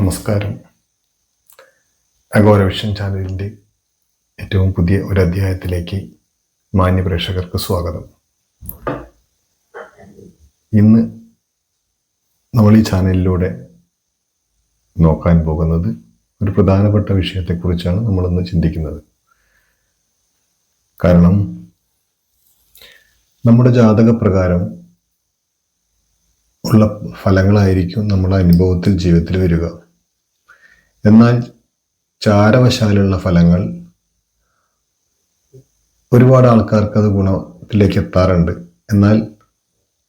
നമസ്കാരം. അഗോരവിഷൻ ചാനലിൻ്റെ ഏറ്റവും പുതിയ ഒരു അധ്യായത്തിലേക്ക് മാന്യ പ്രേക്ഷകർക്ക് സ്വാഗതം. ഇന്ന് നമ്മൾ ഈ ചാനലിലൂടെ നോക്കാൻ പോകുന്നത് ഒരു പ്രധാനപ്പെട്ട വിഷയത്തെക്കുറിച്ചാണ് നമ്മളിന്ന് ചിന്തിക്കുന്നത്. കാരണം നമ്മുടെ ജാതകപ്രകാരം ഉള്ള ഫലങ്ങളായിരിക്കും നമ്മുടെ അനുഭവത്തിൽ ജീവിതത്തിൽ വരിക. എന്നാൽ ചാരവശാലുള്ള ഫലങ്ങൾ ഒരുപാട് ആൾക്കാർക്ക് അത് ഗുണത്തിലേക്ക് എത്താറുണ്ട്. എന്നാൽ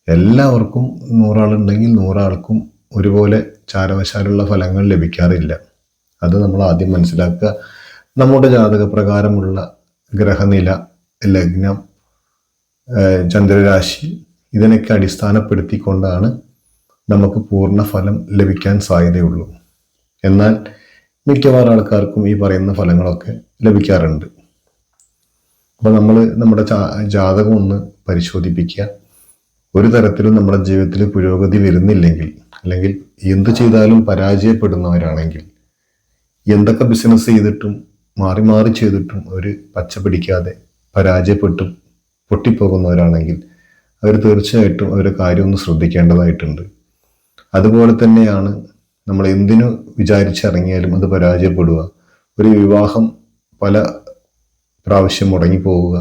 എല്ലാവർക്കും 100 ആളുണ്ടെങ്കിൽ 100 ആൾക്കും ഒരുപോലെ ചാരവശാലുള്ള ഫലങ്ങൾ ലഭിക്കാറില്ല. അത് നമ്മൾ ആദ്യം മനസ്സിലാക്കുക. നമ്മുടെ ജാതകപ്രകാരമുള്ള ഗ്രഹനില, ലഗ്നം, ചന്ദ്രരാശി ഇതിനൊക്കെ അടിസ്ഥാനപ്പെടുത്തിക്കൊണ്ടാണ് നമുക്ക് പൂർണ്ണ ഫലം ലഭിക്കാൻ സാധ്യതയുള്ളൂ. എന്നാൽ മിക്കവാറും ആൾക്കാർക്കും ഈ പറയുന്ന ഫലങ്ങളൊക്കെ ലഭിക്കാറുണ്ട്. അപ്പോൾ നമ്മൾ നമ്മുടെ ജാതകം ഒന്ന് പരിശോധിപ്പിക്കുക. ഒരു തരത്തിലും നമ്മുടെ ജീവിതത്തിൽ പുരോഗതി വരുന്നില്ലെങ്കിൽ, അല്ലെങ്കിൽ എന്ത് ചെയ്താലും പരാജയപ്പെടുന്നവരാണെങ്കിൽ, എന്തൊക്കെ ബിസിനസ് ചെയ്തിട്ടും മാറി മാറി ചെയ്തിട്ടും ഒരു പച്ച പിടിക്കാതെ പരാജയപ്പെട്ടും പൊട്ടിപ്പോകുന്നവരാണെങ്കിൽ അവർ തീർച്ചയായിട്ടും അവരുടെ കാര്യം ഒന്ന് ശ്രദ്ധിക്കേണ്ടതായിട്ടുണ്ട്. അതുപോലെ തന്നെയാണ് നമ്മൾ എന്തിനു വിചാരിച്ചിറങ്ങിയാലും അത് പരാജയപ്പെടുക. ഒരു വിവാഹം പല പ്രാവശ്യം മുടങ്ങിപ്പോവുക,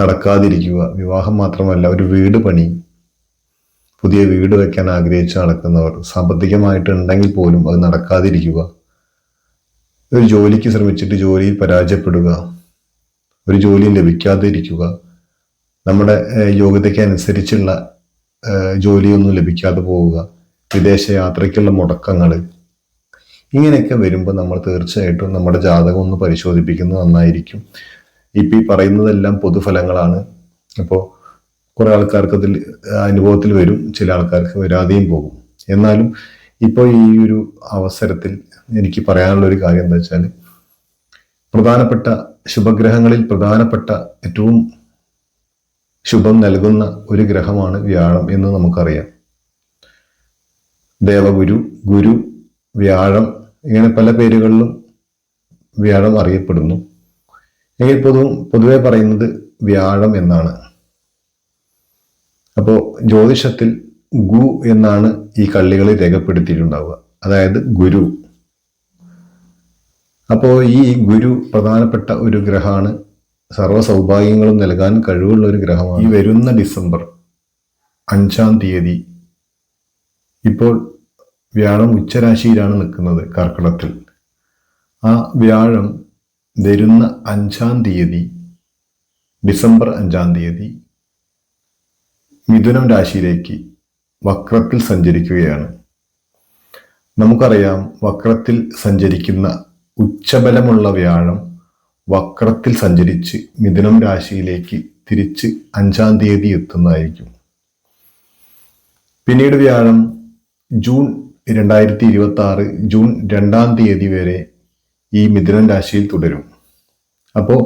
നടക്കാതിരിക്കുക. വിവാഹം മാത്രമല്ല, ഒരു വീട് പണി, പുതിയ വീട് വെക്കാൻ ആഗ്രഹിച്ച് നടക്കുന്നവർ സാമ്പത്തികമായിട്ടുണ്ടെങ്കിൽ പോലും അത് നടക്കാതിരിക്കുക. ഒരു ജോലിക്ക് ശ്രമിച്ചിട്ട് ജോലിയിൽ പരാജയപ്പെടുക, ഒരു ജോലിയും ലഭിക്കാതെ ഇരിക്കുക, നമ്മുടെ യോഗ്യതയ്ക്ക് അനുസരിച്ചുള്ള ജോലിയൊന്നും ലഭിക്കാതെ പോവുക, വിദേശ യാത്രയ്ക്കുള്ള മുടക്കങ്ങൾ, ഇങ്ങനെയൊക്കെ വരുമ്പോൾ നമ്മൾ തീർച്ചയായിട്ടും നമ്മുടെ ജാതകം ഒന്ന് പരിശോധിപ്പിക്കുന്നത് നന്നായിരിക്കും. ഇപ്പം ഈ പറയുന്നതെല്ലാം പൊതുഫലങ്ങളാണ്. അപ്പോൾ കുറേ ആൾക്കാർക്ക് അതിൽ അനുഭവത്തിൽ വരും, ചില ആൾക്കാർക്ക് വരാതെയും പോകും. എന്നാലും ഇപ്പോൾ ഈ ഒരു അവസരത്തിൽ എനിക്ക് പറയാനുള്ള ഒരു കാര്യം എന്താ വെച്ചാൽ, പ്രധാനപ്പെട്ട ശുഭഗ്രഹങ്ങളിൽ പ്രധാനപ്പെട്ട ഏറ്റവും ശുഭം നൽകുന്ന ഒരു ഗ്രഹമാണ് വ്യാഴം എന്ന് നമുക്കറിയാം. ദേവഗുരു, ഗുരു, വ്യാഴം, ഇങ്ങനെ പല പേരുകളിലും വ്യാഴം അറിയപ്പെടുന്നു. എങ്കിൽ പൊതുവെ പറയുന്നത് വ്യാഴം എന്നാണ്. അപ്പോൾ ജ്യോതിഷത്തിൽ ഗു എന്നാണ് ഈ കള്ളികളിൽ രേഖപ്പെടുത്തിയിട്ടുണ്ടാവുക, അതായത് ഗുരു. അപ്പോൾ ഈ ഗുരു പ്രധാനപ്പെട്ട ഒരു ഗ്രഹമാണ്. സർവ്വ സൗഭാഗ്യങ്ങളും നൽകാൻ കഴിവുള്ള ഒരു ഗ്രഹമാണ്. ഈ വരുന്ന ഡിസംബർ 5-ാം തീയതി ഇപ്പോൾ വ്യാഴം ഉച്ചരാശിയിലാണ് നിൽക്കുന്നത്, കർക്കിടകത്തിൽ. ആ വ്യാഴം വരുന്ന 5-ാം തീയതി, ഡിസംബർ 5-ാം തീയതി മിഥുനം രാശിയിലേക്ക് വക്രത്തിൽ സഞ്ചരിക്കുകയാണ്. നമുക്കറിയാം, വക്രത്തിൽ സഞ്ചരിക്കുന്ന ഉച്ചബലമുള്ള വ്യാഴം വക്രത്തിൽ സഞ്ചരിച്ച് മിഥുനം രാശിയിലേക്ക് തിരിച്ച് 5-ാം തീയതി എത്തുന്നതായിരിക്കും. പിന്നീട് വ്യാഴം ജൂൺ 2026 ജൂൺ 2-ാം തീയതി വരെ ഈ മിഥുനം രാശിയിൽ തുടരും. അപ്പോൾ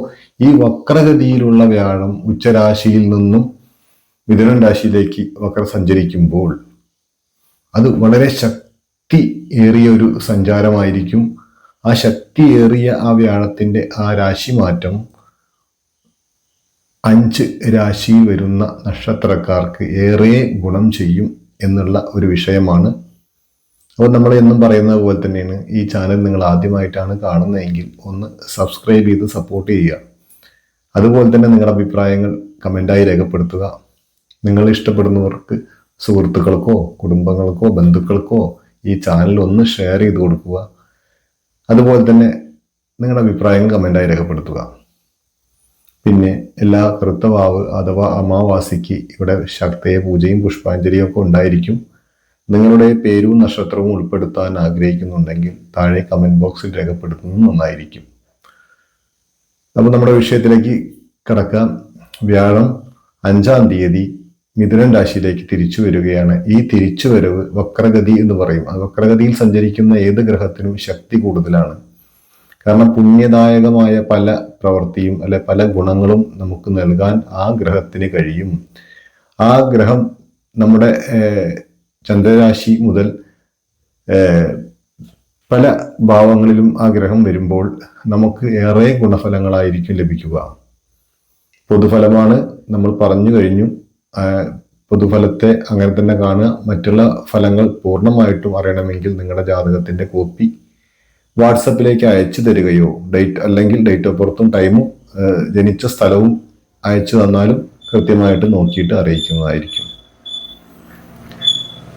ഈ വക്രഗതിയിലുള്ള വ്യാഴം ഉച്ചരാശിയിൽ നിന്നും മിഥുനം രാശിയിലേക്ക് വക്ര സഞ്ചരിക്കുമ്പോൾ അത് വളരെ ശക്തി ഏറിയ ഒരു സഞ്ചാരമായിരിക്കും. ആ ശക്തിയേറിയ ആ വ്യാഴത്തിൻ്റെ ആ രാശി മാറ്റം 5 രാശിയിൽ വരുന്ന നക്ഷത്രക്കാർക്ക് ഏറെ ഗുണം ചെയ്യും എന്നുള്ള ഒരു വിഷയമാണ്. അപ്പോൾ നമ്മൾ എന്നും പറയുന്നത് പോലെ തന്നെയാണ്, ഈ ചാനൽ നിങ്ങൾ ആദ്യമായിട്ടാണ് കാണുന്നതെങ്കിൽ ഒന്ന് സബ്സ്ക്രൈബ് ചെയ്ത് സപ്പോർട്ട് ചെയ്യുക. അതുപോലെ തന്നെ നിങ്ങളുടെ അഭിപ്രായങ്ങൾ കമൻ്റായി രേഖപ്പെടുത്തുക. നിങ്ങൾ ഇഷ്ടപ്പെടുന്നവർക്ക്, സുഹൃത്തുക്കൾക്കോ കുടുംബങ്ങൾക്കോ ബന്ധുക്കൾക്കോ ഈ ചാനൽ ഒന്ന് ഷെയർ ചെയ്ത് കൊടുക്കുക. അതുപോലെ തന്നെ നിങ്ങളുടെ അഭിപ്രായങ്ങൾ കമൻ്റായി രേഖപ്പെടുത്തുക. പിന്നെ എല്ലാ കറുത്തവാവ് അഥവാ അമാവാസിക്ക് ഇവിടെ ശക്തയ പൂജയും പുഷ്പാഞ്ജലിയും ഒക്കെ ഉണ്ടായിരിക്കും. നിങ്ങളുടെ പേരും നക്ഷത്രവും ഉൾപ്പെടുത്താൻ ആഗ്രഹിക്കുന്നുണ്ടെങ്കിൽ താഴെ കമൻറ്റ് ബോക്സിൽ രേഖപ്പെടുത്തുന്നത് നന്നായിരിക്കും. അപ്പോൾ നമ്മുടെ വിഷയത്തിലേക്ക് കടക്കാം. വ്യാഴം 5-ാം തീയതി മിഥുനം രാശിയിലേക്ക് തിരിച്ചു വരികയാണ്. ഈ തിരിച്ചുവരവ് വക്രഗതി എന്ന് പറയും. ആ വക്രഗതിയിൽ സഞ്ചരിക്കുന്ന ഏത് ഗ്രഹത്തിനും ശക്തി കൂടുതലാണ്. കാരണം പുണ്യദായകമായ പല പ്രവൃത്തിയും അല്ലെ പല ഗുണങ്ങളും നമുക്ക് നൽകാൻ ആ ഗ്രഹത്തിന് കഴിയും. ആ ഗ്രഹം നമ്മുടെ ചന്ദ്രരാശി മുതൽ പല ഭാവങ്ങളിലും ആ ഗ്രഹം വരുമ്പോൾ നമുക്ക് ഏറെ ഗുണഫലങ്ങളായിരിക്കും ലഭിക്കുക. പൊതുഫലമാണ്, നമ്മൾ പറഞ്ഞു കഴിഞ്ഞു. പൊതുഫലത്തെ അങ്ങനെ തന്നെ കാണുക. മറ്റുള്ള ഫലങ്ങൾ പൂർണ്ണമായിട്ടും അറിയണമെങ്കിൽ നിങ്ങളുടെ ജാതകത്തിന്റെ കോപ്പി വാട്സപ്പിലേക്ക് അയച്ചു തരികയോ അല്ലെങ്കിൽ ഡേറ്റ് ഓഫ് ബർത്തും ടൈമും ജനിച്ച സ്ഥലവും അയച്ചു തന്നാലും കൃത്യമായിട്ട് നോക്കിയിട്ട് അറിയിക്കുന്നതായിരിക്കും.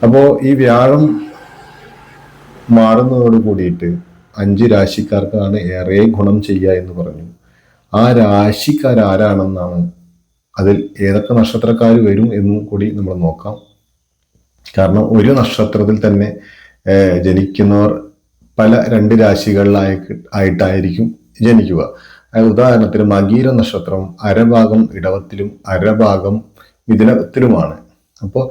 അപ്പോൾ ഈ വ്യാഴം മാറുന്നതോട് കൂടിയിട്ട് 5 രാശിക്കാർക്കാണ് ഏറെ ഗുണം ചെയ്യുക എന്ന് പറഞ്ഞു. ആ രാശിക്കാരാരാണെന്നാണ്, അതിൽ ഏതൊക്കെ നക്ഷത്രക്കാർ വരും എന്നും കൂടി നമ്മൾ നോക്കാം. കാരണം ഒരു നക്ഷത്രത്തിൽ തന്നെ ജനിക്കുന്നവർ പല 2 രാശികളിലായിട്ടായിരിക്കും ജനിക്കുക. ഉദാഹരണത്തിന് മകീര നക്ഷത്രം അരഭാഗം ഇടവത്തിലും അരഭാഗം മിഥുനത്തിലുമാണ്. അപ്പോൾ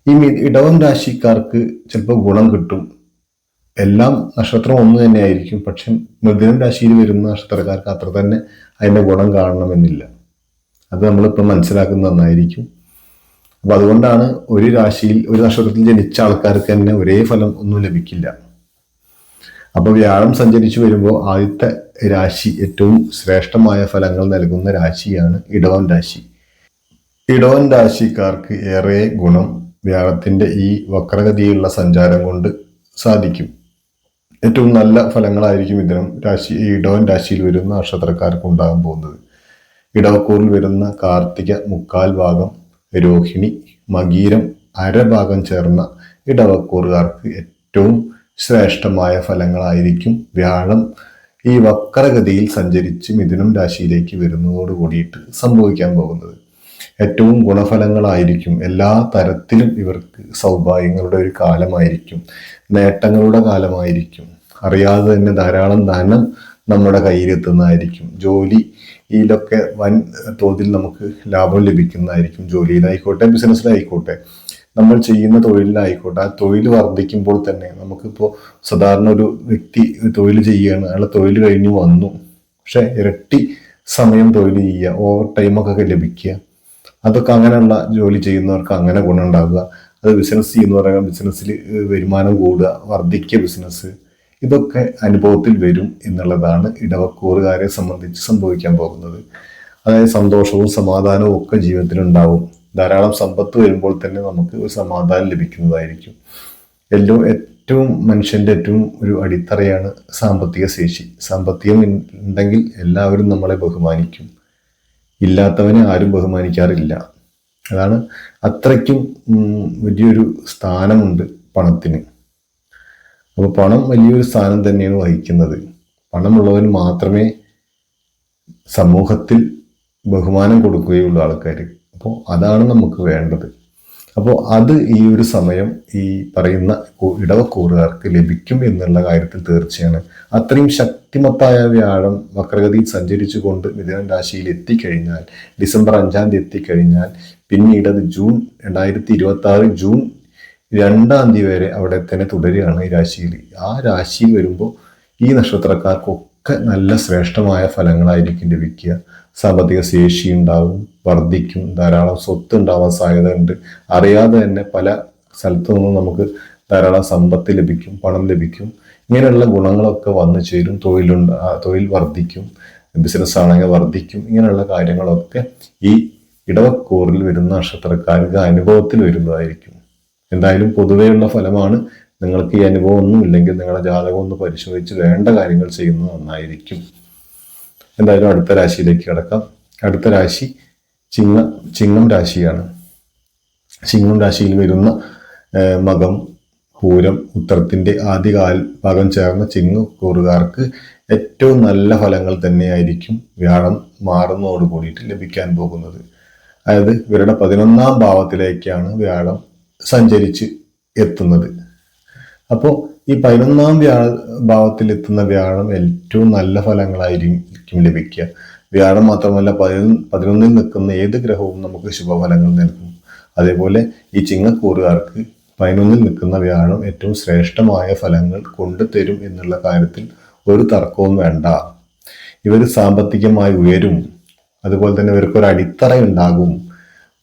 ഈ ഇടവം രാശിക്കാർക്ക് ചിലപ്പോൾ ഗുണം കിട്ടും. എല്ലാം നക്ഷത്രം ഒന്ന് തന്നെ ആയിരിക്കും, പക്ഷെ മിഥുനം രാശിയിൽ വരുന്ന നക്ഷത്രക്കാർക്ക് അത്ര തന്നെ അതിന്റെ ഗുണം കാണണമെന്നില്ല. അത് നമ്മളിപ്പോൾ മനസ്സിലാക്കുന്നത് നന്നായിരിക്കും. അപ്പൊ അതുകൊണ്ടാണ് ഒരു രാശിയിൽ ഒരു നക്ഷത്രത്തിൽ ജനിച്ച ആൾക്കാർക്ക് തന്നെ ഒരേ ഫലം ഒന്നും ലഭിക്കില്ല. അപ്പൊ വ്യാഴം സഞ്ചരിച്ചു വരുമ്പോൾ ആദ്യത്തെ രാശി, ഏറ്റവും ശ്രേഷ്ഠമായ ഫലങ്ങൾ നൽകുന്ന രാശിയാണ് ഇടവം രാശി. ഇടവൻ രാശിക്കാർക്ക് ഏറെ ഗുണം വ്യാഴത്തിന്റെ ഈ വക്രഗതിയുള്ള സഞ്ചാരം കൊണ്ട് സാധിക്കും. ഏറ്റവും നല്ല ഫലങ്ങളായിരിക്കും ഇടവൻ രാശിയിൽ വരുന്ന നക്ഷത്രക്കാർക്ക് ഉണ്ടാകാൻ പോകുന്നത്. ഇടവക്കൂറിൽ വരുന്ന കാർത്തിക 1/4 ഭാഗം, രോഹിണി, മകീരം അരഭാഗം ചേർന്ന ഇടവക്കൂറുകാർക്ക് ഏറ്റവും ശ്രേഷ്ഠമായ ഫലങ്ങളായിരിക്കും വ്യാഴം ഈ വക്രഗതിയിൽ സഞ്ചരിച്ച് മിഥുനം രാശിയിലേക്ക് വരുന്നതോട് കൂടിയിട്ട് സംഭവിക്കാൻ പോകുന്നത്. ഏറ്റവും ഗുണഫലങ്ങളായിരിക്കും. എല്ലാ തരത്തിലും ഇവർക്ക് സൗഭാഗ്യങ്ങളുടെ ഒരു കാലമായിരിക്കും, നേട്ടങ്ങളുടെ കാലമായിരിക്കും. അറിയാതെ തന്നെ ധാരാളം ധനം നമ്മുടെ കയ്യിലെത്തുന്നതായിരിക്കും. ജോലിയിലൊക്കെ വൻ തോതിൽ നമുക്ക് ലാഭം ലഭിക്കുന്നതായിരിക്കും. ജോലിയിലായിക്കോട്ടെ, ബിസിനസ്സിലായിക്കോട്ടെ, നമ്മൾ ചെയ്യുന്ന തൊഴിലിലായിക്കോട്ടെ. ആ തൊഴിൽ വർദ്ധിക്കുമ്പോൾ തന്നെ നമുക്കിപ്പോൾ സാധാരണ ഒരു വ്യക്തി തൊഴിൽ ചെയ്യുകയാണ്, അയാളെ തൊഴിൽ കഴിഞ്ഞ് വന്നു, പക്ഷെ ഇരട്ടി സമയം തൊഴിൽ ചെയ്യുക, ഓവർ ടൈമൊക്കെ ലഭിക്കുക, അതൊക്കെ അങ്ങനെയുള്ള ജോലി ചെയ്യുന്നവർക്ക് അങ്ങനെ ഗുണം ഉണ്ടാകുക. അത് ബിസിനസ് ചെയ്യുന്നവർക്ക് ബിസിനസ്സിൽ വരുമാനം കൂടുക, വർദ്ധിക്കുക ബിസിനസ്, ഇതൊക്കെ അനുഭവത്തിൽ വരും എന്നുള്ളതാണ് ഇടവക്കൂറുകാരെ സംബന്ധിച്ച് സംഭവിക്കാൻ പോകുന്നത്. അതായത് സന്തോഷവും സമാധാനവും ഒക്കെ ജീവിതത്തിൽ ഉണ്ടാവും. ധാരാളം സമ്പത്ത് വരുമ്പോൾ തന്നെ നമുക്ക് ഒരു സമാധാനം ലഭിക്കുന്നതായിരിക്കും. ഏറ്റവും മനുഷ്യന്റെ ഏറ്റവും ഒരു അടിത്തറയാണ് സാമ്പത്തിക ശേഷി. സാമ്പത്തികം ഉണ്ടെങ്കിൽ എല്ലാവരും നമ്മളെ ബഹുമാനിക്കും. ഇല്ലാത്തവനെ ആരും ബഹുമാനിക്കാറില്ല. അതാണ്, അത്രയ്ക്കും വലിയൊരു സ്ഥാനമുണ്ട് പണത്തിന്. അപ്പോൾ പണം വലിയൊരു സ്ഥാനം തന്നെയാണ് വഹിക്കുന്നത്. പണമുള്ളവൻ മാത്രമേ സമൂഹത്തിൽ ബഹുമാനം കൊടുക്കുകയുള്ളൂ ആൾക്കാർ. അപ്പോൾ അതാണ് നമുക്ക് വേണ്ടത്. അപ്പോൾ അത് ഈ ഒരു സമയം ഈ പറയുന്ന ഇടവക്കൂറുകാർക്ക് ലഭിക്കും എന്നുള്ള കാര്യത്തിൽ തീർച്ചയാണ്. അത്രയും ശക്തിമത്തായ വ്യാഴം വക്രഗതിയിൽ സഞ്ചരിച്ചു കൊണ്ട് മിഥുനം രാശിയിൽ എത്തിക്കഴിഞ്ഞാൽ, ഡിസംബർ 5-ാം തീയതി എത്തിക്കഴിഞ്ഞാൽ, പിന്നീട് അത് 2026 ജൂൺ 2-ാം തീയതി വരെ അവിടെ തന്നെ തുടരുകയാണ് ഈ രാശിയിൽ. ആ രാശിയിൽ വരുമ്പോൾ ഈ നക്ഷത്രക്കാർക്കൊക്കെ നല്ല ശ്രേഷ്ഠമായ ഫലങ്ങളായിരിക്കും ലഭിക്കുക. സാമ്പത്തിക ശേഷി ഉണ്ടാവും, വർദ്ധിക്കും, ധാരാളം സ്വത്ത് ഉണ്ടാവാൻ സാധ്യതയുണ്ട്. അറിയാതെ തന്നെ പല സ്ഥലത്തു നിന്നും നമുക്ക് ധാരാളം സമ്പത്ത് ലഭിക്കും, പണം ലഭിക്കും. ഇങ്ങനെയുള്ള ഗുണങ്ങളൊക്കെ വന്നു ചേരും. തൊഴിൽ വർദ്ധിക്കും, ബിസിനസ് ആണെങ്കിൽ വർദ്ധിക്കും. ഇങ്ങനെയുള്ള കാര്യങ്ങളൊക്കെ ഈ ഇടവക്കൂറിൽ വരുന്ന നക്ഷത്രക്കാർക്ക് അനുഭവത്തിൽ വരുന്നതായിരിക്കും. എന്തായാലും പൊതുവെയുള്ള ഫലമാണ്. നിങ്ങൾക്ക് ഈ അനുഭവം ഒന്നും ഇല്ലെങ്കിൽ നിങ്ങളുടെ ജാതകം ഒന്ന് പരിശോധിച്ച് വേണ്ട കാര്യങ്ങൾ ചെയ്യുന്നത് നന്നായിരിക്കും. എന്തായാലും അടുത്ത രാശിയിലേക്ക് കടക്കാം. അടുത്ത രാശി ചിങ്ങം രാശിയാണ്. ചിങ്ങം രാശിയിൽ വരുന്ന മകം, പൂരം, ഉത്തരത്തിന്റെ ആദ്യ ഭാഗം ചേർന്ന ചിങ്ങക്കൂറുകാർക്ക് ഏറ്റവും നല്ല ഫലങ്ങൾ തന്നെയായിരിക്കും വ്യാഴം മാറുന്നതോട് കൂടിയിട്ട് ലഭിക്കാൻ പോകുന്നത്. അതായത് ഇവരുടെ 11-ാം ഭാവത്തിലേക്കാണ് വ്യാഴം സഞ്ചരിച്ച് എത്തുന്നത്. അപ്പോൾ ഈ 11-ാം ഭാവത്തിൽ എത്തുന്ന വ്യാഴം ഏറ്റവും നല്ല ഫലങ്ങളായിരിക്കും ലഭിക്കുക. വ്യാഴം മാത്രമല്ല, 11-ൽ നിൽക്കുന്ന ഏത് ഗ്രഹവും നമുക്ക് ശുഭഫലങ്ങൾ നൽകും. അതേപോലെ ഈ ചിങ്ങക്കൂറുകാർക്ക് 11-ൽ നിൽക്കുന്ന വ്യാഴം ഏറ്റവും ശ്രേഷ്ഠമായ ഫലങ്ങൾ കൊണ്ടുതരും എന്നുള്ള കാര്യത്തിൽ ഒരു തർക്കവും വേണ്ട. ഇവർ സാമ്പത്തികമായി ഉയരും. അതുപോലെ തന്നെ ഇവർക്കൊരു അടിത്തറ ഉണ്ടാകും.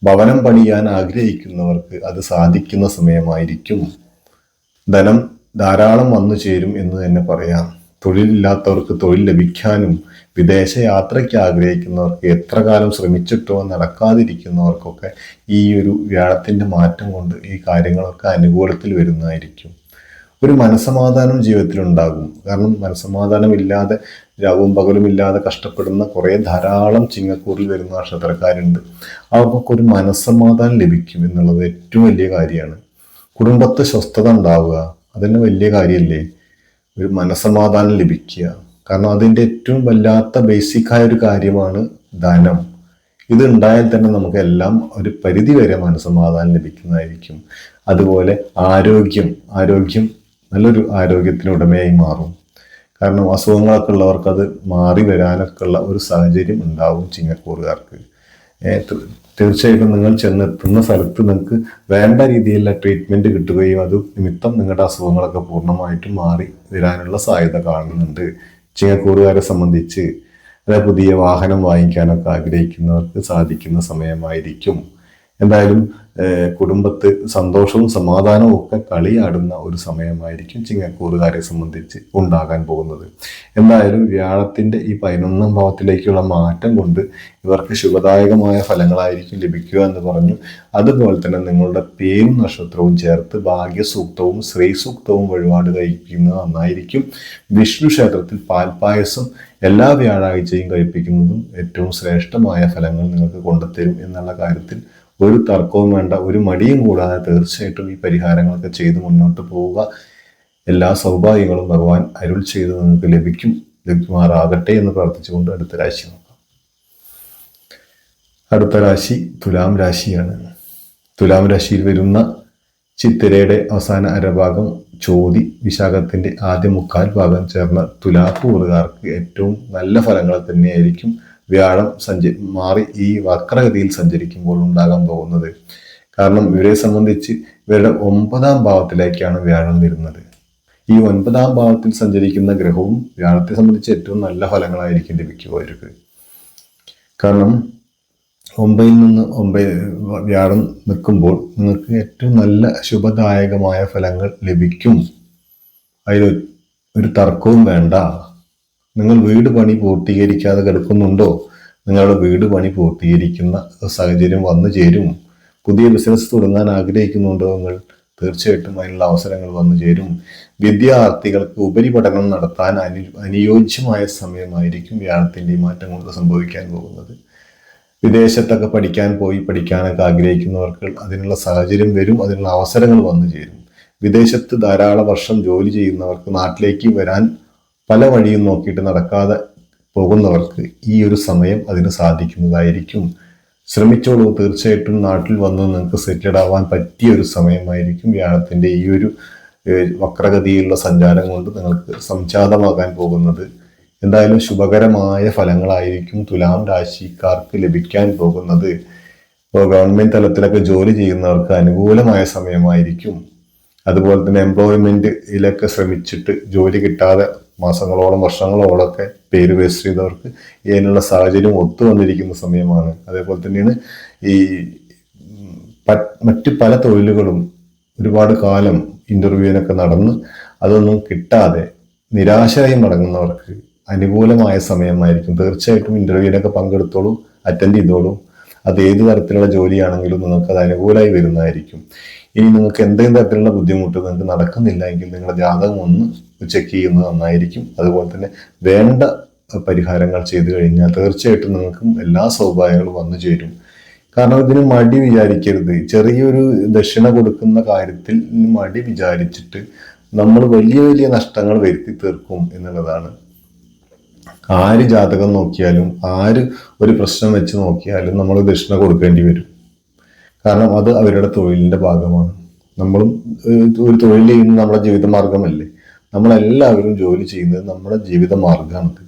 ഭവനം പണിയാൻ ആഗ്രഹിക്കുന്നവർക്ക് അത് സാധിക്കുന്ന സമയമായിരിക്കും. ധനം ധാരാളം വന്നു ചേരും എന്ന് തന്നെ പറയാം. തൊഴിലില്ലാത്തവർക്ക് തൊഴിൽ ലഭിക്കാനും വിദേശ യാത്രയ്ക്ക് ആഗ്രഹിക്കുന്നവർക്ക് എത്ര കാലം ശ്രമിച്ചിട്ടോ നടക്കാതിരിക്കുന്നവർക്കൊക്കെ ഈ ഒരു വ്യാഴത്തിൻ്റെ മാറ്റം കൊണ്ട് ഈ കാര്യങ്ങളൊക്കെ അനുകൂലത്തിൽ വരുന്നതായിരിക്കും. ഒരു മനസ്സമാധാനം ജീവിതത്തിൽ ഉണ്ടാകും. കാരണം മനസ്സമാധാനം ഇല്ലാതെ രാവും പകലും ഇല്ലാതെ കഷ്ടപ്പെടുന്ന കുറേ ധാരാളം ചിങ്ങക്കൂറിൽ വരുന്ന നക്ഷത്രക്കാരുണ്ട്. അവർക്കൊക്കെ ഒരു മനസ്സമാധാനം ലഭിക്കും എന്നുള്ളത് ഏറ്റവും വലിയ കാര്യമാണ്. കുടുംബത്തെ സ്വസ്ഥത ഉണ്ടാവുക, അതന്നെ വലിയ കാര്യമല്ലേ. ഒരു മനസ്സമാധാനം ലഭിക്കുക, കാരണം അതിൻ്റെ ഏറ്റവും വല്ലാത്ത ബേസിക്കായ ഒരു കാര്യമാണ് ധനം. ഇത് ഉണ്ടായാൽ തന്നെ നമുക്ക് എല്ലാം ഒരു പരിധി വരെ മനസ്സമാധാനം ലഭിക്കുന്നതായിരിക്കും. അതുപോലെ ആരോഗ്യം നല്ലൊരു ആരോഗ്യത്തിന് ഉടമയായി മാറും. കാരണം അസുഖങ്ങളൊക്കെ ഉള്ളവർക്ക് അത് മാറി വരാനൊക്കെ ഉള്ള ഒരു സാഹചര്യം ഉണ്ടാവും ചിങ്ങക്കൂറുകാർക്ക്. തീർച്ചയായിട്ടും നിങ്ങൾ ചെന്നെത്തുന്ന സ്ഥലത്ത് നിങ്ങൾക്ക് വേണ്ട രീതിയിലുള്ള ട്രീറ്റ്മെൻറ്റ് കിട്ടുകയും അത് നിമിത്തം നിങ്ങളുടെ അസുഖങ്ങളൊക്കെ പൂർണ്ണമായിട്ടും മാറി വരാനുള്ള സാധ്യത കാണുന്നുണ്ട്. ചിങ്ങക്കൂറുകാരെ സംബന്ധിച്ച് അതായത് പുതിയ വാഹനം വാങ്ങിക്കാനൊക്കെ ആഗ്രഹിക്കുന്നവർക്ക് സാധിക്കുന്ന സമയമായിരിക്കും. എന്തായാലും കുടുംബത്ത് സന്തോഷവും സമാധാനവും ഒക്കെ കളിയാടുന്ന ഒരു സമയമായിരിക്കും ചിങ്ങക്കൂറുകാരെ സംബന്ധിച്ച് ഉണ്ടാകാൻ പോകുന്നത്. എന്തായാലും വ്യാഴത്തിൻ്റെ ഈ 11ാം ഭാവത്തിലേക്കുള്ള മാറ്റം കൊണ്ട് ഇവർക്ക് ശുഭദായകമായ ഫലങ്ങളായിരിക്കും ലഭിക്കുക എന്ന് പറഞ്ഞു. അതുപോലെ തന്നെ നിങ്ങളുടെ പേരും നക്ഷത്രവും ചേർത്ത് ഭാഗ്യസൂക്തവും ശ്രീസൂക്തവും വഴിപാട് കഴിക്കുന്നത് നന്നായിരിക്കും. വിഷ്ണു ക്ഷേത്രത്തിൽ പാൽപ്പായസം എല്ലാ വ്യാഴാഴ്ചയും കഴിപ്പിക്കുന്നതും ഏറ്റവും ശ്രേഷ്ഠമായ ഫലങ്ങൾ നിങ്ങൾക്ക് കൊണ്ടുതരും എന്നുള്ള കാര്യത്തിൽ ഒരു തർക്കവും വേണ്ട, ഒരു മടിയും കൂടാതെ തീർച്ചയായിട്ടും ഈ പരിഹാരങ്ങളൊക്കെ ചെയ്ത് മുന്നോട്ട് പോവുക. എല്ലാ സൗഭാഗ്യങ്ങളും ഭഗവാൻ അരുൾ ചെയ്ത് നിങ്ങൾക്ക് ലഭിക്കുമാറാകട്ടെ എന്ന് പ്രാർത്ഥിച്ചുകൊണ്ട് അടുത്ത രാശി നോക്കാം. അടുത്ത രാശി തുലാം രാശിയാണ്. തുലാം രാശിയിൽ വരുന്ന ചിത്തിരയുടെ അവസാന അരഭാഗം, ചോതി, വിശാഖത്തിന്റെ ആദ്യ മുക്കാൽ ഭാഗം ചേർന്ന തുലാക്കൂറുകാർക്ക് ഏറ്റവും നല്ല ഫലങ്ങൾ തന്നെയായിരിക്കും വ്യാഴം മാറി ഈ വക്രഗതിയിൽ സഞ്ചരിക്കുമ്പോൾ ഉണ്ടാകാൻ പോകുന്നത്. കാരണം ഇവരെ സംബന്ധിച്ച് ഇവരുടെ 9ാം ഭാവത്തിലേക്കാണ് വ്യാഴം വരുന്നത്. ഈ 9ാം ഭാവത്തിൽ സഞ്ചരിക്കുന്ന ഗ്രഹവും വ്യാഴത്തെ സംബന്ധിച്ച് ഏറ്റവും നല്ല ഫലങ്ങളായിരിക്കും ലഭിക്കുക അവർക്ക്. കാരണം 9ൽ നിന്ന് 9 വ്യാഴം നിൽക്കുമ്പോൾ നിങ്ങൾക്ക് ഏറ്റവും നല്ല ശുഭദായകമായ ഫലങ്ങൾ ലഭിക്കും. അതിൽ ഒരു തർക്കവും വേണ്ട. നിങ്ങൾ വീട് പണി പൂർത്തീകരിക്കാതെ കിടക്കുന്നുണ്ടോ? നിങ്ങളുടെ വീട് പണി പൂർത്തീകരിക്കുന്ന സാഹചര്യം വന്നു ചേരും. പുതിയ ബിസിനസ് തുടങ്ങാൻ ആഗ്രഹിക്കുന്നുണ്ടോ? നിങ്ങൾ തീർച്ചയായിട്ടും അതിനുള്ള അവസരങ്ങൾ വന്നു ചേരും. വിദ്യാർത്ഥികൾക്ക് ഉപരിപഠനം നടത്താൻ അനുയോജ്യമായ സമയമായിരിക്കും വ്യാഴത്തിൻ്റെ മാറ്റം കൊണ്ട് സംഭവിക്കാൻ പോകുന്നത്. വിദേശത്തൊക്കെ പഠിക്കാനൊക്കെ ആഗ്രഹിക്കുന്നവർക്ക് അതിനുള്ള സാഹചര്യം വരും, അതിനുള്ള അവസരങ്ങൾ വന്നു ചേരും. വിദേശത്ത് ധാരാളം വർഷം ജോലി ചെയ്യുന്നവർക്ക് നാട്ടിലേക്ക് വരാൻ പല വഴിയും നോക്കിയിട്ട് നടക്കാതെ പോകുന്നവർക്ക് ഈ ഒരു സമയം അതിന് സാധിക്കുന്നതായിരിക്കും. ശ്രമിച്ചോളൂ, തീർച്ചയായിട്ടും നാട്ടിൽ വന്ന് നിങ്ങൾക്ക് സെറ്റിൽഡ് ആവാൻ പറ്റിയ ഒരു സമയമായിരിക്കും വ്യാഴത്തിൻ്റെ ഈ ഒരു വക്രഗതിയിലുള്ള സഞ്ചാരം കൊണ്ട് നിങ്ങൾക്ക് സംജാതമാകാൻ പോകുന്നത്. എന്തായാലും ശുഭകരമായ ഫലങ്ങളായിരിക്കും തുലാം രാശിക്കാർക്ക് ലഭിക്കാൻ പോകുന്നത്. ഇപ്പോൾ ഗവൺമെന്റ് തലത്തിലൊക്കെ ജോലി ചെയ്യുന്നവർക്ക് അനുകൂലമായ സമയമായിരിക്കും. അതുപോലെ തന്നെ എംപ്ലോയ്മെന്റിലൊക്കെ ശ്രമിച്ചിട്ട് ജോലി കിട്ടാതെ മാസങ്ങളോളം വർഷങ്ങളോളമൊക്കെ പേര് വേസ്റ്റ് ചെയ്തവർക്ക് ഇതിനുള്ള സാഹചര്യം ഒത്തു വന്നിരിക്കുന്ന സമയമാണ്. അതേപോലെ തന്നെയാണ് ഈ മറ്റ് പല തൊഴിലുകളും ഒരുപാട് കാലം ഇന്റർവ്യൂവിനൊക്കെ നടന്ന് അതൊന്നും കിട്ടാതെ നിരാശയായി മടങ്ങുന്നവർക്ക് അനുകൂലമായ സമയമായിരിക്കും. തീർച്ചയായിട്ടും ഇന്റർവ്യൂവിനൊക്കെ പങ്കെടുത്തോളൂ, അറ്റൻഡ് ചെയ്തോളൂ. അത് ഏത് തരത്തിലുള്ള ജോലിയാണെങ്കിലും നിങ്ങൾക്ക് അത് അനുകൂലമായി വരുന്നതായിരിക്കും. ഇനി നിങ്ങൾക്ക് എന്തെങ്കിലും തരത്തിലുള്ള ബുദ്ധിമുട്ട് നിങ്ങൾക്ക് നടക്കുന്നില്ല എങ്കിൽ നിങ്ങളുടെ ജാതകം ഒന്ന് ചെക്ക് ചെയ്യുന്നത് നന്നായിരിക്കും. അതുപോലെ തന്നെ വേണ്ട പരിഹാരങ്ങൾ ചെയ്തു കഴിഞ്ഞാൽ തീർച്ചയായിട്ടും നിങ്ങൾക്കും എല്ലാ സൗഭാഗ്യങ്ങളും വന്നു ചേരും. കാരണം ഇതിന് മടി വിചാരിക്കരുത്. ചെറിയൊരു ദക്ഷിണ കൊടുക്കുന്ന കാര്യത്തിൽ മടി വിചാരിച്ചിട്ട് നമ്മൾ വലിയ വലിയ നഷ്ടങ്ങൾ വരുത്തി തീർക്കും എന്നുള്ളതാണ്. ആര് ജാതകം നോക്കിയാലും ആര് ഒരു പ്രശ്നം വെച്ച് നോക്കിയാലും നമ്മൾ ദക്ഷിണ കൊടുക്കേണ്ടി വരും. കാരണം അത് അവരുടെ തൊഴിലിന്റെ ഭാഗമാണ്. നമ്മളും ഒരു തൊഴിൽ ചെയ്യുന്നത് നമ്മുടെ ജീവിതമാർഗമല്ലേ. നമ്മളെല്ലാവരും ജോലി ചെയ്യുന്നത് നമ്മുടെ ജീവിതമാർഗമാണത്.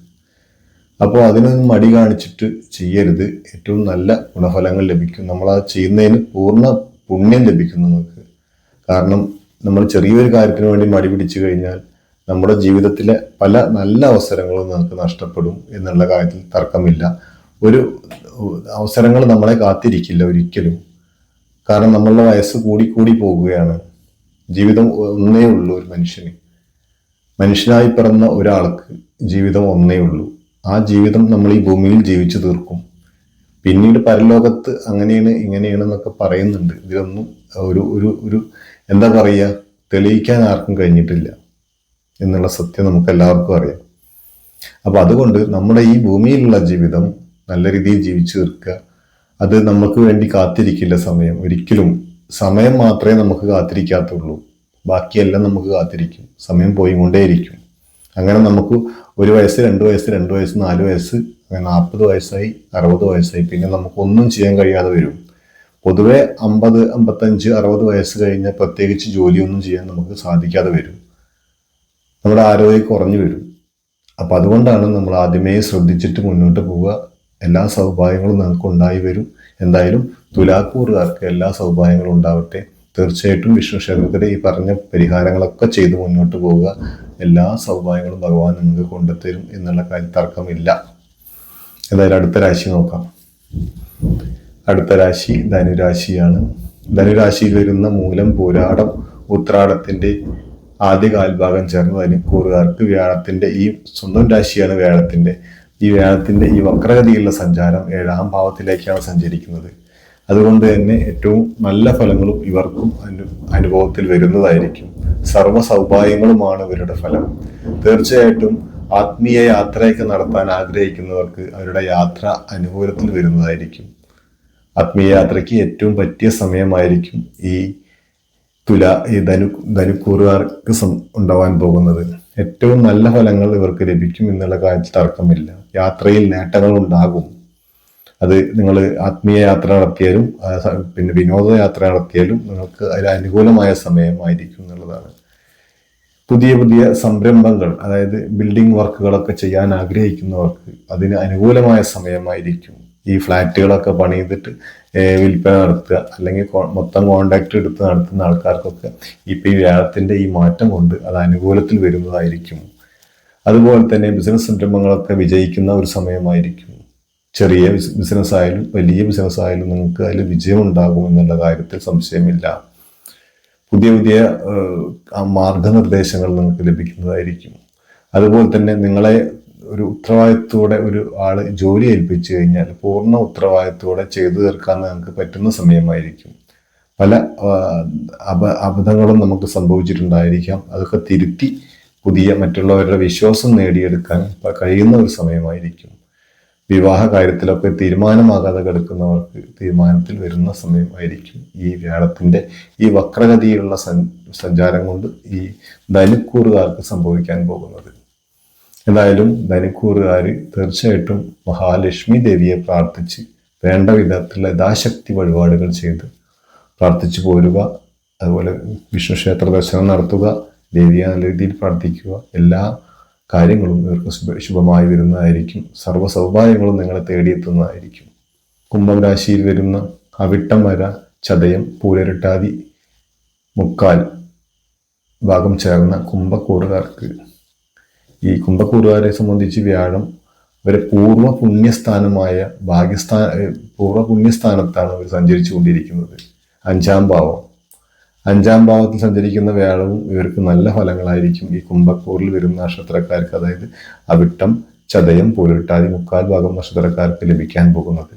അപ്പോൾ അതിനൊന്നും മടി കാണിച്ചിട്ട് ചെയ്യരുത്. ഏറ്റവും നല്ല ഗുണഫലങ്ങൾ ലഭിക്കും. നമ്മൾ അത് ചെയ്യുന്നതിന് പൂർണ്ണ പുണ്യം ലഭിക്കും നമുക്ക്. കാരണം നമ്മൾ ചെറിയൊരു കാര്യത്തിന് വേണ്ടി മടി പിടിച്ചു കഴിഞ്ഞാൽ നമ്മുടെ ജീവിതത്തിലെ പല നല്ല അവസരങ്ങളും നമുക്ക് നഷ്ടപ്പെടും എന്നുള്ള കാര്യത്തിൽ തർക്കമില്ല. ഒരു അവസരങ്ങൾ നമ്മളെ കാത്തിരിക്കില്ല ഒരിക്കലും. കാരണം നമ്മളുടെ വയസ്സ് കൂടി പോവുകയാണ്. ജീവിതം ഒന്നേ ഉള്ളൂ. ഒരു മനുഷ്യനായി പിറന്ന ഒരാൾക്ക് ജീവിതം ഒന്നേ ഉള്ളൂ. ആ ജീവിതം നമ്മൾ ഈ ഭൂമിയിൽ ജീവിച്ചു തീർക്കും. പിന്നീട് പരലോകത്ത് അങ്ങനെയാണ് ഇങ്ങനെയാണ് എന്നൊക്കെ പറയുന്നുണ്ട്. ഇതിലൊന്നും ഒരു ഒരു ഒരു എന്താ പറയുക, തെളിയിക്കാൻ ആർക്കും കഴിഞ്ഞിട്ടില്ല എന്നുള്ള സത്യം നമുക്ക് എല്ലാവർക്കും അറിയാം. അപ്പൊ അതുകൊണ്ട് നമ്മുടെ ഈ ഭൂമിയിലുള്ള ജീവിതം നല്ല രീതിയിൽ ജീവിച്ചു തീർക്കുക. അത് നമുക്ക് വേണ്ടി കാത്തിരിക്കില്ല സമയം. ഒരിക്കലും സമയം മാത്രമേ നമുക്ക് കാത്തിരിക്കാത്തുള്ളൂ. ബാക്കിയെല്ലാം നമുക്ക് കാത്തിരിക്കും. സമയം പോയിക്കൊണ്ടേയിരിക്കും. അങ്ങനെ നമുക്ക് 1 വയസ്സ്, 2 വയസ്സ്, 2 വയസ്സ്, 4 വയസ്സ്, 40 വയസ്സായി, 60 വയസ്സായി, പിന്നെ നമുക്കൊന്നും ചെയ്യാൻ കഴിയാതെ വരും. പൊതുവെ 50, 55, 60 വയസ്സ് കഴിഞ്ഞാൽ പ്രത്യേകിച്ച് ജോലിയൊന്നും ചെയ്യാൻ നമുക്ക് സാധിക്കാതെ വരും. നമ്മുടെ ആരോഗ്യം കുറഞ്ഞു വരും. അപ്പം അതുകൊണ്ടാണ് നമ്മൾ ആദ്യമേ ശ്രദ്ധിച്ചിട്ട് മുന്നോട്ട് പോവുക. എല്ലാ സൗഭാഗ്യങ്ങളും നമുക്ക് ഉണ്ടായി വരും. എന്തായാലും തുലാക്കൂറുകാർക്ക് എല്ലാ സൗഭാഗ്യങ്ങളും ഉണ്ടാവട്ടെ. തീർച്ചയായിട്ടും വിഷ്ണു ക്ഷേത്രത്തിലെ ഈ പറഞ്ഞ പരിഹാരങ്ങളൊക്കെ ചെയ്ത് മുന്നോട്ട് പോവുക. എല്ലാ സൗഭാഗ്യങ്ങളും ഭഗവാൻ നിങ്ങൾക്ക് കൊണ്ടുത്തരും എന്നുള്ള കാര്യം തർക്കമില്ല. എന്തായാലും അടുത്ത രാശി നോക്കാം. അടുത്ത രാശി ധനുരാശിയാണ്. ധനുരാശിയിൽ വരുന്ന മൂലം, പൂരാടം, ഉത്രാടത്തിന്റെ ആദ്യ കാൽഭാഗം ചേർന്ന് ധനുക്കൂറുകാർക്ക് വ്യാഴത്തിന്റെ ഈ സ്വന്തം രാശിയാണ് വ്യാഴത്തിന്റെ ഈ വക്രഗതിയിലുള്ള സഞ്ചാരം 7ാം ഭാവത്തിലേക്കാണ് സഞ്ചരിക്കുന്നത്. അതുകൊണ്ട് തന്നെ ഏറ്റവും നല്ല ഫലങ്ങളും ഇവർക്കും അനുഭവത്തിൽ വരുന്നതായിരിക്കും. സർവ്വ സൗഭാഗ്യങ്ങളുമാണ് ഇവരുടെ ഫലം. തീർച്ചയായിട്ടും ആത്മീയ യാത്രയൊക്കെ നടത്താൻ ആഗ്രഹിക്കുന്നവർക്ക് അവരുടെ യാത്ര അനുകൂലത്തിൽ വരുന്നതായിരിക്കും. ആത്മീയ യാത്രയ്ക്ക് ഏറ്റവും പറ്റിയ സമയമായിരിക്കും ഈ ധനുക്കൂറുകാർക്ക് ഉണ്ടാവാൻ പോകുന്നത്. ഏറ്റവും നല്ല ഫലങ്ങൾ ഇവർക്ക് ലഭിക്കും എന്നുള്ള കാര്യത്തിൽ തർക്കമില്ല. യാത്രയിൽ നേട്ടങ്ങൾ ഉണ്ടാകും. അത് നിങ്ങൾ ആത്മീയ യാത്ര നടത്തിയാലും പിന്നെ വിനോദയാത്ര നടത്തിയാലും നിങ്ങൾക്ക് അതിന് അനുകൂലമായ സമയമായിരിക്കും എന്നുള്ളതാണ്. പുതിയ പുതിയ സംരംഭങ്ങൾ, അതായത് ബിൽഡിംഗ് വർക്കുകളൊക്കെ ചെയ്യാൻ ആഗ്രഹിക്കുന്നവർക്ക് അതിന് അനുകൂലമായ സമയമായിരിക്കും. ഈ ഫ്ലാറ്റുകളൊക്കെ പണിതിട്ട് വിൽപ്പന നടത്തുക, അല്ലെങ്കിൽ മൊത്തം കോൺട്രാക്ട് എടുത്ത് നടത്തുന്ന ആൾക്കാർക്കൊക്കെ ഇപ്പം ഈ വ്യാഴത്തിന്റെ ഈ മാറ്റം കൊണ്ട് അത് അനുകൂലത്തിൽ വരുന്നതായിരിക്കും. അതുപോലെ തന്നെ ബിസിനസ് സംരംഭങ്ങളൊക്കെ വിജയിക്കുന്ന ഒരു സമയമായിരിക്കും. ചെറിയ ബിസിനസ് ആയാലും വലിയ ബിസിനസ് ആയാലും നിങ്ങൾക്ക് അതിൽ വിജയം ഉണ്ടാകും എന്നുള്ള കാര്യത്തിൽ സംശയമില്ല. പുതിയ പുതിയ മാർഗനിർദ്ദേശങ്ങൾ നിങ്ങൾക്ക് ലഭിക്കുന്നതായിരിക്കും. അതുപോലെ തന്നെ നിങ്ങളെ ഒരു ഉത്തരവാദിത്തോടെ ഒരു ആള് ജോലി ഏൽപ്പിച്ചു കഴിഞ്ഞാൽ പൂർണ്ണ ഉത്തരവാദിത്തോടെ ചെയ്തു തീർക്കാൻ നിങ്ങൾക്ക് പറ്റുന്ന സമയമായിരിക്കും. പല അബദ്ധങ്ങളും നമുക്ക് സംഭവിച്ചിട്ടുണ്ടായിരിക്കാം. അതൊക്കെ തിരുത്തി പുതിയ മറ്റുള്ളവരുടെ വിശ്വാസം നേടിയെടുക്കാൻ കഴിയുന്ന ഒരു സമയമായിരിക്കും. വിവാഹ കാര്യത്തിലൊക്കെ തീരുമാനമാകാതെ കിടക്കുന്നവർക്ക് തീരുമാനത്തിൽ വരുന്ന സമയമായിരിക്കും ഈ വ്യാഴത്തിന്റെ ഈ വക്രഗതിയിലുള്ള സഞ്ചാരം കൊണ്ട് ഈ ധനുക്കൂറുകാർക്ക് സംഭവിക്കാൻ പോകുന്നത്. എന്തായാലും ധനുക്കൂറുകാർ തീർച്ചയായിട്ടും മഹാലക്ഷ്മി ദേവിയെ പ്രാർത്ഥിച്ച് വേണ്ട വിധത്തിലുള്ള യഥാശക്തി വഴിപാടുകൾ ചെയ്ത് പ്രാർത്ഥിച്ചു പോരുക. അതുപോലെ വിഷ്ണു ക്ഷേത്ര ദർശനം നടത്തുക, ദേവിയെ നല്ല രീതിയിൽ പ്രാർത്ഥിക്കുക. എല്ലാ കാര്യങ്ങളും ഇവർക്ക് ശുഭമായി വരുന്നതായിരിക്കും. സർവ്വ സൗഭാഗ്യങ്ങളും നിങ്ങളെ തേടിയെത്തുന്നതായിരിക്കും. കുംഭം രാശിയിൽ വരുന്ന അവിട്ടം വര, ചതയം, പൂരരുട്ടാതി, മുക്കാൽ ഭാഗം ചേർന്ന കുംഭക്കൂറുകാർക്ക്, ഈ കുംഭക്കൂറുകാരെ സംബന്ധിച്ച് വ്യാഴം അവരെ പൂർവ്വ പുണ്യസ്ഥാനമായ പൂർവ്വ പുണ്യസ്ഥാനത്താണ് അവർ സഞ്ചരിച്ചു കൊണ്ടിരിക്കുന്നത്. 5ാം ഭാവം. 5ാം ഭാവത്തിൽ സഞ്ചരിക്കുന്ന വ്യാഴവും ഇവർക്ക് നല്ല ഫലങ്ങളായിരിക്കും ഈ കുംഭക്കൂറിൽ വരുന്ന നക്ഷത്രക്കാർക്ക്, അതായത് അവിട്ടം, ചതയം, പൂരട്ടാതി, മുക്കാൽ ഭാഗം നക്ഷത്രക്കാർക്ക് ലഭിക്കാൻ പോകുന്നത്.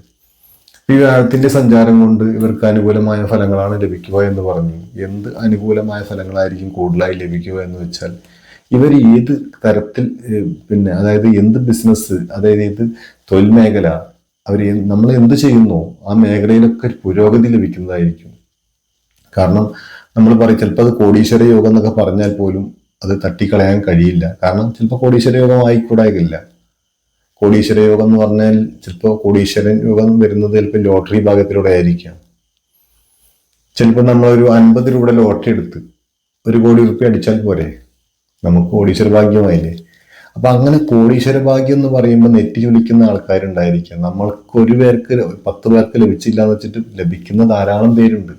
ഈ വ്യാഴത്തിന്റെ സഞ്ചാരം കൊണ്ട് ഇവർക്ക് അനുകൂലമായ ഫലങ്ങളാണ് ലഭിക്കുക എന്ന് പറഞ്ഞു. എന്ത് അനുകൂലമായ ഫലങ്ങളായിരിക്കും കൂടുതലായി ലഭിക്കുക എന്ന് വെച്ചാൽ, ഇവർ ഏത് തരത്തിൽ അതായത് എന്ത് ബിസിനസ്, അതായത് ഏത് തൊഴിൽ മേഖല നമ്മൾ എന്ത് ചെയ്യുന്നോ ആ മേഖലയിലൊക്കെ പുരോഗതി ലഭിക്കുന്നതായിരിക്കും. കാരണം നമ്മൾ പറയും ചിലപ്പോൾ അത് കോടീശ്വര യോഗം എന്നൊക്കെ പറഞ്ഞാൽ പോലും അത് തട്ടിക്കളയാൻ കഴിയില്ല. കാരണം ചിലപ്പോൾ കോടീശ്വര യോഗം ആയിക്കൂടാകില്ല. കോടീശ്വര യോഗം എന്ന് പറഞ്ഞാൽ ചിലപ്പോൾ കോടീശ്വരൻ യോഗം വരുന്നത് ചിലപ്പോൾ ലോട്ടറി ഭാഗത്തിലൂടെ ആയിരിക്കാം. ചിലപ്പോൾ നമ്മളൊരു 50 രൂപയുടെ ലോട്ടറി എടുത്ത് 1 കോടി റുപ്യ അടിച്ചാൽ പോരെ, നമുക്ക് കോടീശ്വര ഭാഗ്യമായില്ലേ. അപ്പൊ അങ്ങനെ കോടീശ്വര ഭാഗ്യം എന്ന് പറയുമ്പോൾ നെറ്റി ചൊലിക്കുന്ന ആൾക്കാരുണ്ടായിരിക്കാം. നമ്മൾക്ക് 1 പേർക്ക് 10 പേർക്ക് ലഭിച്ചില്ല എന്ന് വെച്ചിട്ട് ലഭിക്കുന്ന ധാരാളം പേരുണ്ട്.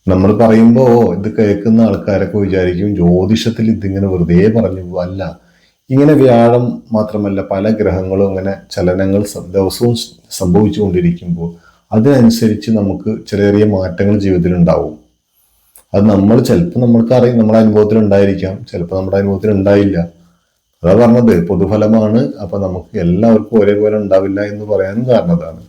നമ്മൾ പറയുമ്പോൾ ഇത് കേൾക്കുന്ന ആൾക്കാരൊക്കെ വിചാരിക്കും ജ്യോതിഷത്തിൽ ഇതിങ്ങനെ വെറുതെ പറഞ്ഞു പോകും. അല്ല, ഇങ്ങനെ വ്യാഴം മാത്രമല്ല പല ഗ്രഹങ്ങളും അങ്ങനെ ചലനങ്ങൾ ദിവസവും സംഭവിച്ചു കൊണ്ടിരിക്കുമ്പോൾ അതിനനുസരിച്ച് നമുക്ക് ചെറിയ ചെറിയ മാറ്റങ്ങൾ ജീവിതത്തിൽ ഉണ്ടാവും. അത് നമ്മൾ ചിലപ്പോൾ നമ്മൾക്ക് അറിയും, നമ്മുടെ അനുഭവത്തിൽ ഉണ്ടായിരിക്കാം, ചിലപ്പോൾ നമ്മുടെ അനുഭവത്തിൽ ഉണ്ടായില്ല. അതാ പറഞ്ഞത് പൊതുഫലമാണ്. അപ്പൊ നമുക്ക് എല്ലാവർക്കും ഒരേപോലെ ഉണ്ടാവില്ല എന്ന് പറയാനും കാരണം അതാണ്.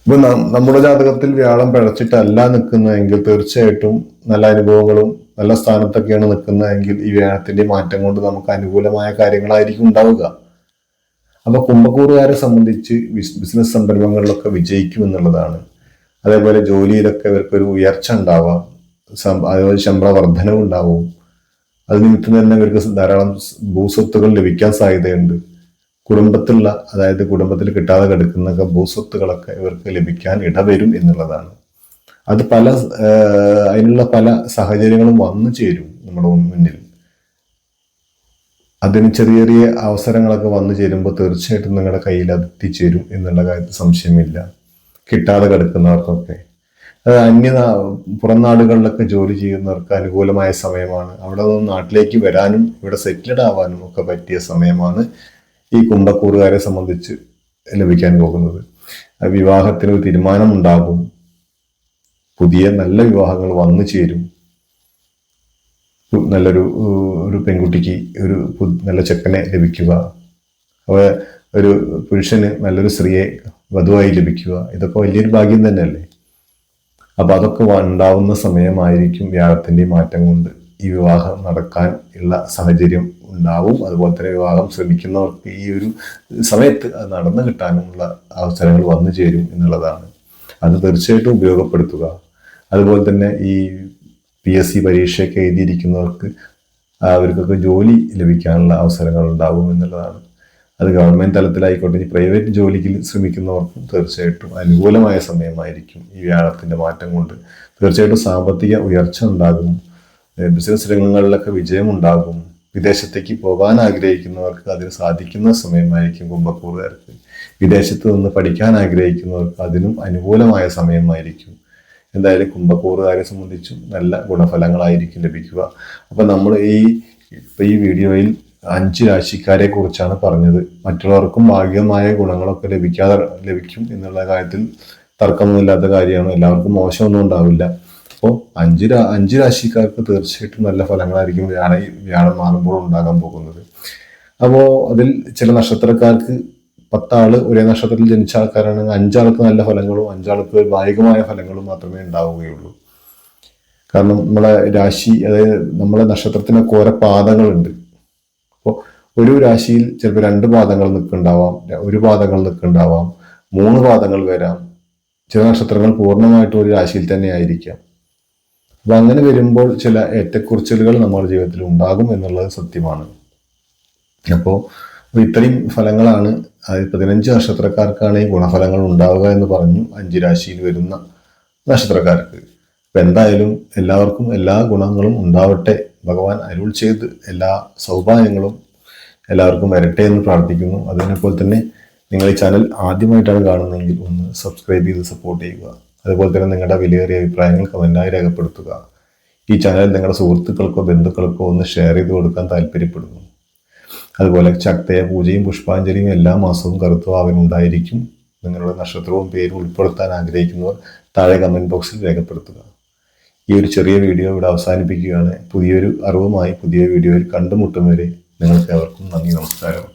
ഇപ്പൊ നമ്മുടെ ജാതകത്തിൽ വ്യാഴം പിഴച്ചിട്ടല്ല നിൽക്കുന്നതെങ്കിൽ തീർച്ചയായിട്ടും നല്ല അനുഭവങ്ങളും നല്ല സ്ഥാനത്തൊക്കെയാണ് നിൽക്കുന്നതെങ്കിൽ ഈ വ്യാഴത്തിന്റെ മാറ്റം കൊണ്ട് നമുക്ക് അനുകൂലമായ കാര്യങ്ങളായിരിക്കും ഉണ്ടാവുക. അപ്പൊ കുംഭക്കൂറുകാരെ സംബന്ധിച്ച് ബിസിനസ് സംരംഭങ്ങളിലൊക്കെ വിജയിക്കും എന്നുള്ളതാണ്. അതേപോലെ ജോലിയിലൊക്കെ ഇവർക്കൊരു ഉയർച്ച ഉണ്ടാവാം, അതേപോലെ ശമ്പള വർധനവ് ഉണ്ടാവും. അത് നിമിത്തം തന്നെ ഇവർക്ക് ധാരാളം ഭൂസ്വത്തുകൾ ലഭിക്കാൻ സാധ്യതയുണ്ട്. കുടുംബത്തിലുള്ള, അതായത് കുടുംബത്തിൽ കിട്ടാതെ കിടക്കുന്ന ഭൂസ്വത്തുകളൊക്കെ ഇവർക്ക് ലഭിക്കാൻ ഇടവരും എന്നുള്ളതാണ്. അത് അതിനുള്ള പല സാഹചര്യങ്ങളും വന്നു ചേരും നമ്മുടെ മുന്നിൽ. അതിന് ചെറിയ ചെറിയ അവസരങ്ങളൊക്കെ വന്നു ചേരുമ്പോൾ തീർച്ചയായിട്ടും നിങ്ങളുടെ കയ്യിൽ അത് എത്തിച്ചേരും എന്നുള്ള കാര്യത്തിൽ സംശയമില്ല. കിട്ടാതെ കിടക്കുന്നവർക്കൊക്കെ, പുറം നാടുകളിലൊക്കെ ജോലി ചെയ്യുന്നവർക്ക് അനുകൂലമായ സമയമാണ്. അവിടെ നിന്ന് നാട്ടിലേക്ക് വരാനും ഇവിടെ സെറ്റിൽഡ് ആവാനും ഒക്കെ പറ്റിയ സമയമാണ് ഈ കുംഭക്കൂറുകാരെ സംബന്ധിച്ച് ലഭിക്കാൻ പോകുന്നത്. വിവാഹത്തിന് ഒരു തീരുമാനം ഉണ്ടാകും, പുതിയ നല്ല വിവാഹങ്ങൾ വന്നു ചേരും. നല്ലൊരു പെൺകുട്ടിക്ക് ഒരു നല്ല ചെക്കനെ ലഭിക്കുക, ഒരു പുരുഷന് നല്ലൊരു സ്ത്രീയെ വധുവായി ലഭിക്കുക, ഇതൊക്കെ വലിയൊരു ഭാഗ്യം തന്നെയല്ലേ. അപ്പൊ അതൊക്കെ ഉണ്ടാവുന്ന സമയമായിരിക്കും വ്യാഴത്തിന്റെ മാറ്റം കൊണ്ട് ഈ വിവാഹം നടക്കാൻ ഉള്ള സാഹചര്യം ഉണ്ടാവും. അതുപോലെ തന്നെ വിവാഹം ശ്രമിക്കുന്നവർക്ക് ഈ ഒരു സമയത്ത് അത് നടന്നു കിട്ടാനുമുള്ള അവസരങ്ങൾ വന്നു ചേരും എന്നുള്ളതാണ്. അത് തീർച്ചയായിട്ടും ഉപയോഗപ്പെടുത്തുക. അതുപോലെ തന്നെ ഈ PSC പരീക്ഷയൊക്കെ എഴുതിയിരിക്കുന്നവർക്ക് അവർക്കൊക്കെ ജോലി ലഭിക്കാനുള്ള അവസരങ്ങൾ ഉണ്ടാവും എന്നുള്ളതാണ്. അത് ഗവൺമെന്റ് തലത്തിലായിക്കോട്ടെ, പ്രൈവറ്റ് ജോലിക്ക് ശ്രമിക്കുന്നവർക്കും തീർച്ചയായിട്ടും അനുകൂലമായ സമയമായിരിക്കും ഈ വ്യാഴത്തിന്റെ മാറ്റം കൊണ്ട്. തീർച്ചയായിട്ടും സാമ്പത്തിക ഉയർച്ച ഉണ്ടാകും, ബിസിനസ് രംഗങ്ങളിലൊക്കെ വിജയമുണ്ടാകും. വിദേശത്തേക്ക് പോകാൻ ആഗ്രഹിക്കുന്നവർക്ക് അതിന് സാധിക്കുന്ന സമയമായിരിക്കും കുംഭക്കൂറുകാർക്ക്. വിദേശത്ത് നിന്ന് പഠിക്കാൻ ആഗ്രഹിക്കുന്നവർക്ക് അതിനും അനുകൂലമായ സമയമായിരിക്കും. എന്തായാലും കുംഭക്കൂറുകാരെ സംബന്ധിച്ചും നല്ല ഗുണഫലങ്ങളായിരിക്കും ലഭിക്കുക. അപ്പൊ നമ്മൾ ഈ വീഡിയോയിൽ 5 രാശിക്കാരെ കുറിച്ചാണ് പറഞ്ഞത്. മറ്റുള്ളവർക്കും ഭാഗ്യമായ ഗുണങ്ങളൊക്കെ ലഭിക്കും എന്നുള്ള കാര്യത്തിൽ തർക്കമൊന്നുമില്ലാത്ത കാര്യമാണ്. എല്ലാവർക്കും മോശമൊന്നും ഉണ്ടാവില്ല. അപ്പോൾ 5 രാശിക്കാർക്ക് തീർച്ചയായിട്ടും നല്ല ഫലങ്ങളായിരിക്കും വ്യാഴം മാറുമ്പോൾ ഉണ്ടാകാൻ പോകുന്നത്. അപ്പോൾ അതിൽ ചില നക്ഷത്രക്കാർക്ക് 10 ആള് ഒരേ നക്ഷത്രത്തിൽ ജനിച്ച ആൾക്കാരാണെങ്കിൽ 5 ആൾക്ക് നല്ല ഫലങ്ങളും 5 ആൾക്ക് ഭാഗികമായ ഫലങ്ങളും മാത്രമേ ഉണ്ടാവുകയുള്ളൂ. കാരണം നമ്മളെ രാശി, അതായത് നമ്മളെ നക്ഷത്രത്തിനൊക്കെ ഓരോ പാദങ്ങളുണ്ട്. അപ്പോൾ ഒരു രാശിയിൽ ചിലപ്പോൾ 2 പാദങ്ങൾ നിൽക്കുന്നുണ്ടാവാം, 1 പാദങ്ങൾ നിൽക്കുന്നുണ്ടാവാം, 3 പാദങ്ങൾ വരാം. ചില നക്ഷത്രങ്ങൾ പൂർണ്ണമായിട്ടും ഒരു രാശിയിൽ തന്നെ ആയിരിക്കാം. അപ്പൊ അങ്ങനെ വരുമ്പോൾ ചില ഏറ്റക്കുറച്ചിലുകൾ നമ്മുടെ ജീവിതത്തിൽ ഉണ്ടാകും എന്നുള്ളത് സത്യമാണ്. അപ്പോൾ ഇത്രയും ഫലങ്ങളാണ്, അതായത് 15 നക്ഷത്രക്കാർക്കാണ് ഈ ഗുണഫലങ്ങൾ ഉണ്ടാവുക എന്ന് പറഞ്ഞു 5 രാശിയിൽ വരുന്ന നക്ഷത്രക്കാർക്ക്. അപ്പൊ എന്തായാലും എല്ലാവർക്കും എല്ലാ ഗുണങ്ങളും ഉണ്ടാവട്ടെ, ഭഗവാൻ അരുൾ ചെയ്ത് എല്ലാ സൗഭാഗ്യങ്ങളും എല്ലാവർക്കും വരട്ടെ എന്ന് പ്രാർത്ഥിക്കുന്നു. അതിനെപ്പോലെ തന്നെ നിങ്ങൾ ഈ ചാനൽ ആദ്യമായിട്ടാണ് കാണുന്നതെങ്കിൽ ഒന്ന് സബ്സ്ക്രൈബ് ചെയ്ത് സപ്പോർട്ട് ചെയ്യുക. അതുപോലെ തന്നെ നിങ്ങളുടെ വിലയേറിയ അഭിപ്രായങ്ങൾ കമന്റായി രേഖപ്പെടുത്തുക. ഈ ചാനൽ നിങ്ങളുടെ സുഹൃത്തുക്കൾക്കോ ബന്ധുക്കൾക്കോ ഒന്ന് ഷെയർ ചെയ്ത് കൊടുക്കാൻ താല്പര്യപ്പെടുന്നു. അതുപോലെ ശക്തയ പൂജയും പുഷ്പാഞ്ജലിയും എല്ലാ മാസവും കറുത്തവാവിനുണ്ടായിരിക്കും. നിങ്ങളുടെ നക്ഷത്രവും പേരും ഉൾപ്പെടുത്താൻ ആഗ്രഹിക്കുന്നവർ താഴെ കമന്റ് ബോക്സിൽ രേഖപ്പെടുത്തുക. ഈ ഒരു ചെറിയ വീഡിയോ ഇവിടെ അവസാനിപ്പിക്കുകയാണ്. പുതിയൊരു അറിവുമായി പുതിയ വീഡിയോയിൽ കണ്ടുമുട്ടും വരെ നിങ്ങൾക്ക് ഏവർക്കും നന്ദി, നമസ്കാരം.